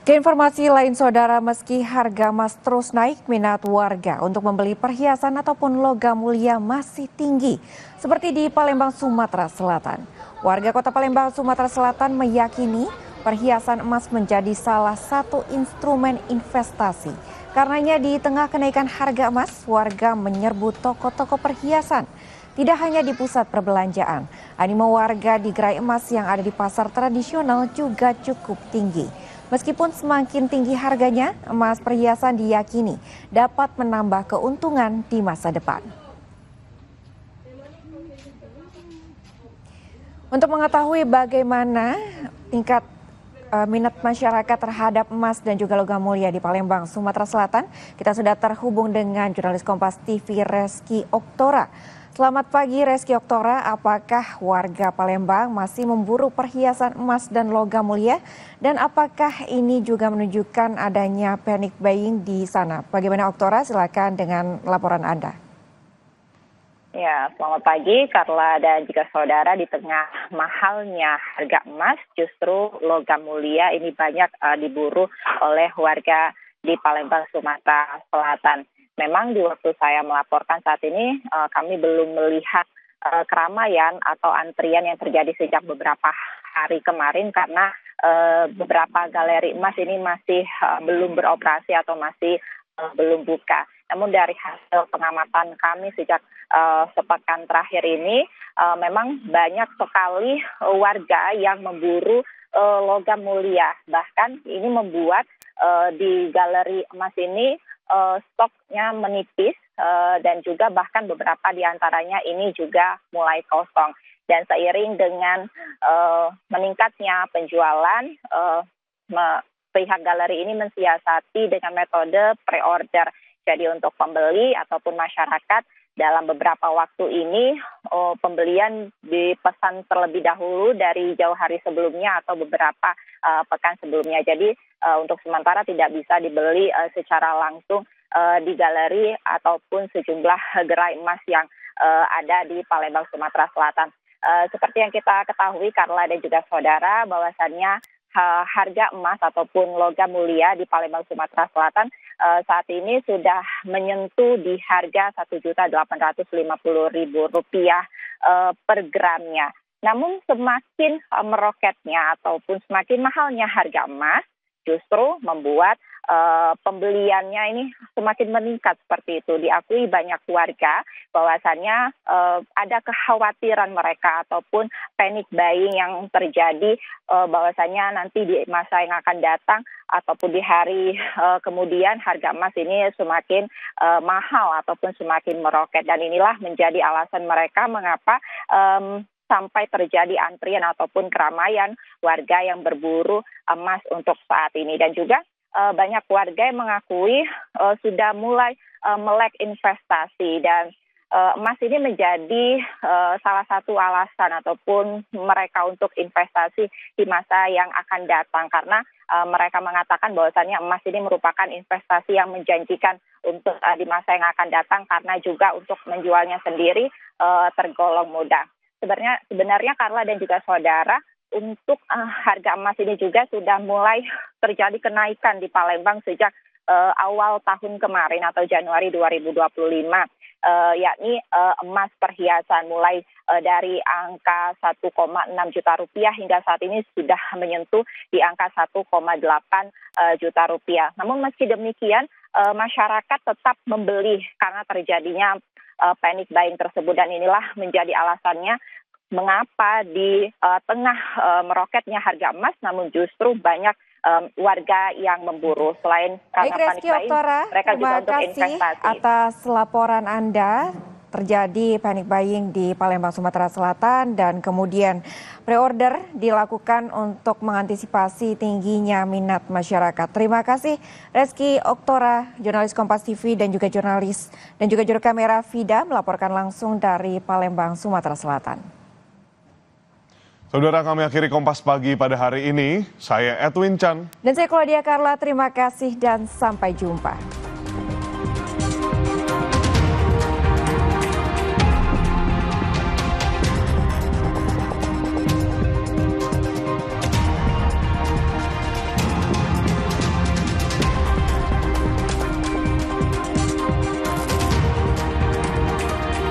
Keinformasi lain saudara, meski harga emas terus naik, minat warga untuk membeli perhiasan ataupun logam mulia masih tinggi. Seperti di Palembang, Sumatera Selatan. Warga kota Palembang, Sumatera Selatan meyakini perhiasan emas menjadi salah satu instrumen investasi. Karenanya di tengah kenaikan harga emas, warga menyerbu toko-toko perhiasan. Tidak hanya di pusat perbelanjaan, animo warga di gerai emas yang ada di pasar tradisional juga cukup tinggi. Meskipun semakin tinggi harganya, emas perhiasan diyakini dapat menambah keuntungan di masa depan. Untuk mengetahui bagaimana tingkat minat masyarakat terhadap emas dan juga logam mulia di Palembang, Sumatera Selatan, kita sudah terhubung dengan jurnalis Kompas TV Reski Oktora. Selamat pagi Reski Oktora, apakah warga Palembang masih memburu perhiasan emas dan logam mulia? Dan apakah ini juga menunjukkan adanya panic buying di sana? Bagaimana Oktora? Silakan dengan laporan Anda. Ya, selamat pagi Carla dan juga saudara. Di tengah mahalnya harga emas, justru logam mulia ini banyak diburu oleh warga di Palembang, Sumatera Selatan. Memang di waktu saya melaporkan saat ini, kami belum melihat keramaian atau antrian yang terjadi sejak beberapa hari kemarin karena beberapa galeri emas ini masih belum beroperasi atau masih belum buka. Namun dari hasil pengamatan kami sejak sepekan terakhir ini, memang banyak sekali warga yang memburu logam mulia. Bahkan ini membuat di galeri emas ini stoknya menipis dan juga bahkan beberapa di antaranya ini juga mulai kosong. Dan seiring dengan meningkatnya penjualan, pihak galeri ini mensiasati dengan metode pre-order. Jadi untuk pembeli ataupun masyarakat dalam beberapa waktu ini pembelian dipesan terlebih dahulu dari jauh hari sebelumnya atau beberapa pekan sebelumnya. Jadi untuk sementara tidak bisa dibeli secara langsung di galeri ataupun sejumlah gerai emas yang ada di Palembang, Sumatera Selatan. Seperti yang kita ketahui Carla dan juga saudara, bahwasannya harga emas ataupun logam mulia di Palembang, Sumatera Selatan saat ini sudah menyentuh di harga Rp1.850.000 per gramnya. Namun semakin meroketnya ataupun semakin mahalnya harga emas justru membuat pembeliannya ini semakin meningkat seperti itu. Diakui banyak warga bahwasannya ada kekhawatiran mereka ataupun panic buying yang terjadi bahwasannya nanti di masa yang akan datang ataupun di hari kemudian harga emas ini semakin mahal ataupun semakin meroket. Dan inilah menjadi alasan mereka mengapa sampai terjadi antrian ataupun keramaian warga yang berburu emas untuk saat ini. Dan juga banyak warga yang mengakui sudah mulai melek investasi dan emas ini menjadi salah satu alasan ataupun mereka untuk investasi di masa yang akan datang karena mereka mengatakan bahwasannya emas ini merupakan investasi yang menjanjikan untuk di masa yang akan datang karena juga untuk menjualnya sendiri tergolong mudah. Sebenarnya Carla dan juga saudara, untuk harga emas ini juga sudah mulai terjadi kenaikan di Palembang sejak awal tahun kemarin atau Januari 2025, yakni emas perhiasan mulai dari angka 1,6 juta rupiah hingga saat ini sudah menyentuh di angka 1,8 juta rupiah. Namun meski demikian masyarakat tetap membeli karena terjadinya panic buying tersebut dan inilah menjadi alasannya mengapa di tengah meroketnya harga emas namun justru banyak warga yang memburu. Selain karena panic buying, mereka juga untuk investasi. Terima kasih atas laporan Anda. Terjadi panic buying di Palembang, Sumatera Selatan dan kemudian pre-order dilakukan untuk mengantisipasi tingginya minat masyarakat. Terima kasih Reski Oktora, jurnalis Kompas TV dan juga juru kamera Vida melaporkan langsung dari Palembang, Sumatera Selatan. Saudara, kami akhiri Kompas Pagi pada hari ini. Saya Edwin Chan. Dan saya Claudia Carla, terima kasih dan sampai jumpa.